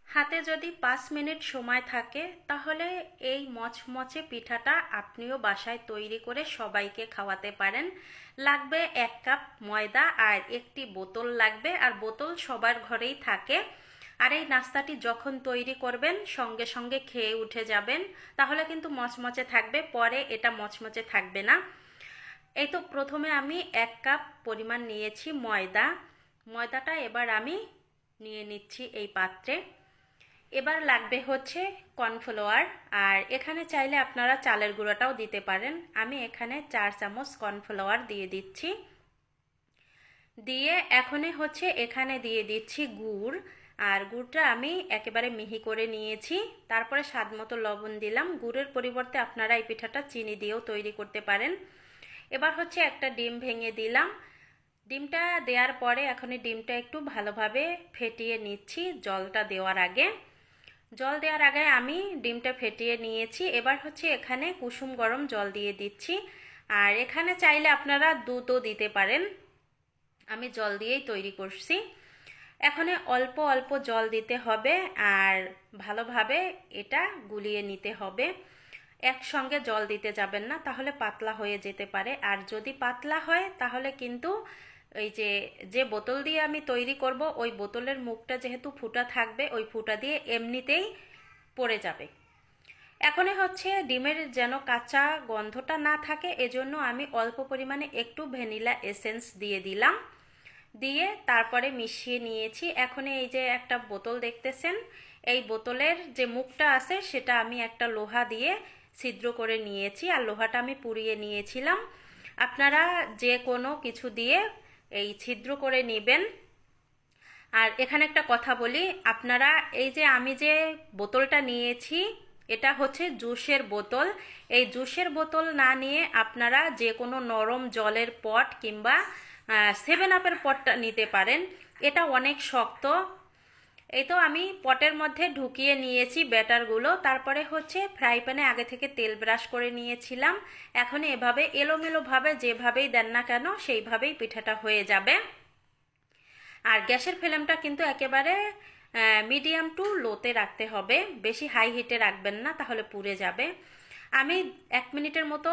হাতে যদি 5 মিনিট সময় থাকে তাহলে এই মচমচে পিঠাটা আপনিও বাসায় তৈরি করে সবাইকে খাওয়াতে পারেন। লাগবে 1 কাপ ময়দা আর একটি বোতল লাগবে, আর বোতল সবার ঘরেই থাকে। আর এই নাস্তাটি যখন তৈরি করবেন সঙ্গে সঙ্গে খেয়ে উঠে যাবেন, তাহলে কিন্তু মচমচে থাকবে, পরে এটা মচমচে থাকবে না। এই তো প্রথমে আমি 1 কাপ পরিমাণ নিয়েছি ময়দাটা এবার আমি নিয়ে নিচ্ছি এই পাত্রে। এবার লাগবে হচ্ছে কর্নফ্লাওয়ার, আর এখানে চাইলে আপনারা চালের গুঁড়োটাও দিতে পারেন। আমি এখানে 4 চামচ কর্নফ্লাওয়ার দিয়ে দিচ্ছি। দিয়ে এখনই হচ্ছে এখানে দিয়ে দিচ্ছি গুড়, আর গুড়টা আমি একেবারে মিহি করে নিয়েছি। তারপরে স্বাদ মতো লবণ দিলাম। গুড়ের পরিবর্তে আপনারা এই পিঠাটা চিনি দিয়েও তৈরি করতে পারেন। এবার হচ্ছে একটা ডিম ভেঙে দিলাম। ডিমটা দেওয়ার পরে এখন ডিমটা একটু ভালোভাবে ফেটিয়ে নিচ্ছি জল দেওয়ার আগে আমি ডিমটা ফেটিয়ে নিয়েছি। এবার হচ্ছে এখানে কুসুম গরম জল দিয়ে দিচ্ছি, আর এখানে চাইলে আপনারা দুধও দিতে পারেন। আমি জল দিয়েই তৈরি করছি। এখন অল্প অল্প জল দিতে হবে আর ভালোভাবে এটা গুলিয়ে নিতে হবে। একসঙ্গে জল দিতে যাবেন না, তাহলে পাতলা হয়ে যেতে পারে। আর যদি পাতলা হয় তাহলে কিন্তু এই যে বোতল দিয়ে আমি তৈরি করব, ওই বোতলের মুখটা যেহেতু ফুটা থাকবে, ওই ফুটা দিয়ে এমনিতেই পড়ে যাবে। এখনই হচ্ছে ডিমের যেন কাঁচা গন্ধটা না থাকে, এজন্য আমি অল্প পরিমাণে একটু ভ্যানিলা এসেন্স দিয়ে দিলাম। দিয়ে তারপরে মিশিয়ে নিয়েছি। এখন এই যে একটা বোতল দেখতেছেন, এই বোতলের যে মুখটা আছে সেটা আমি একটা লোহা দিয়ে ছিদ্র করে নিয়েছি, আর লোহাটা আমি পুড়িয়ে নিয়েছিলাম। আপনারা যে কোনো কিছু দিয়ে এই ছিদ্র করে নেবেন। আর এখানে একটা কথা বলি, আপনারা এই যে আমি যে বোতলটা নিয়েছি এটা হচ্ছে জুসের বোতল। এই জুসের বোতল না নিয়ে আপনারা যে কোনো নরম জলের পট কিংবা 7 আপের পটটা নিতে পারেন। এটা অনেক শক্ত। এই তো আমি পটের মধ্যে ঢুকিয়ে নিয়েছি ব্যাটারগুলো। তারপরে হচ্ছে ফ্রাই প্যানে আগে থেকে তেল ব্রাশ করে নিয়েছিলাম। এখন এভাবে এলোমেলোভাবে যেভাবেই দেন না কেন সেইভাবেই পিঠাটা হয়ে যাবে। আর গ্যাসের ফ্লেমটা কিন্তু একেবারে মিডিয়াম টু লোতে রাখতে হবে, বেশি হাই হিটে রাখবেন না, তাহলে পুড়ে যাবে। আমি 1 মিনিটের মতো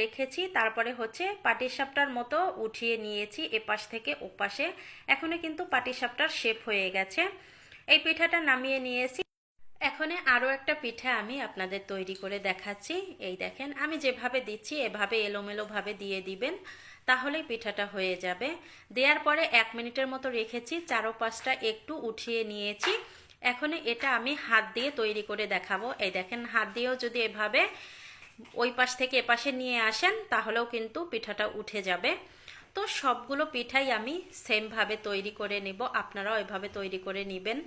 রেখেছি, তারপরে হচ্ছে পাটিসাপটার মতো উঠিয়ে নিয়েছি এপাশ থেকে ওপাশে। এখনই কিন্তু পাটিসাপটার শেপ হয়ে গেছে। এই পিঠাটা নামিয়ে নিয়েছি। এখন আরও একটা পিঠা আমি আপনাদের তৈরি করে দেখাচ্ছি। এই দেখেন, আমি যেভাবে দিচ্ছি এভাবে এলোমেলোভাবে দিয়ে দিবেন, তাহলেই পিঠাটা হয়ে যাবে। দেওয়ার পরে 1 মিনিটের মতো রেখেছি, চারোপাশটা একটু উঠিয়ে নিয়েছি। এখন এটা আমি হাত দিয়ে তৈরি করে দেখাবো। এই দেখেন, হাত দিয়েও যদি এভাবে ওই পাশ থেকে এপাশে নিয়ে আসেন তাহলেও কিন্তু পিঠাটা উঠে যাবে। তো সবগুলো পিঠাই আমি সেমভাবে তৈরি করে নেব, আপনারাও এভাবে তৈরি করে নেবেন।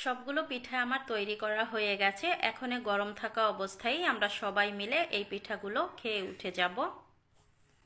সবগুলো পিঠা আমার তৈরি করা হয়ে গেছে। এখন গরম থাকা অবস্থায় আমরা সবাই মিলে এই পিঠাগুলো খেয়ে উঠে যাব।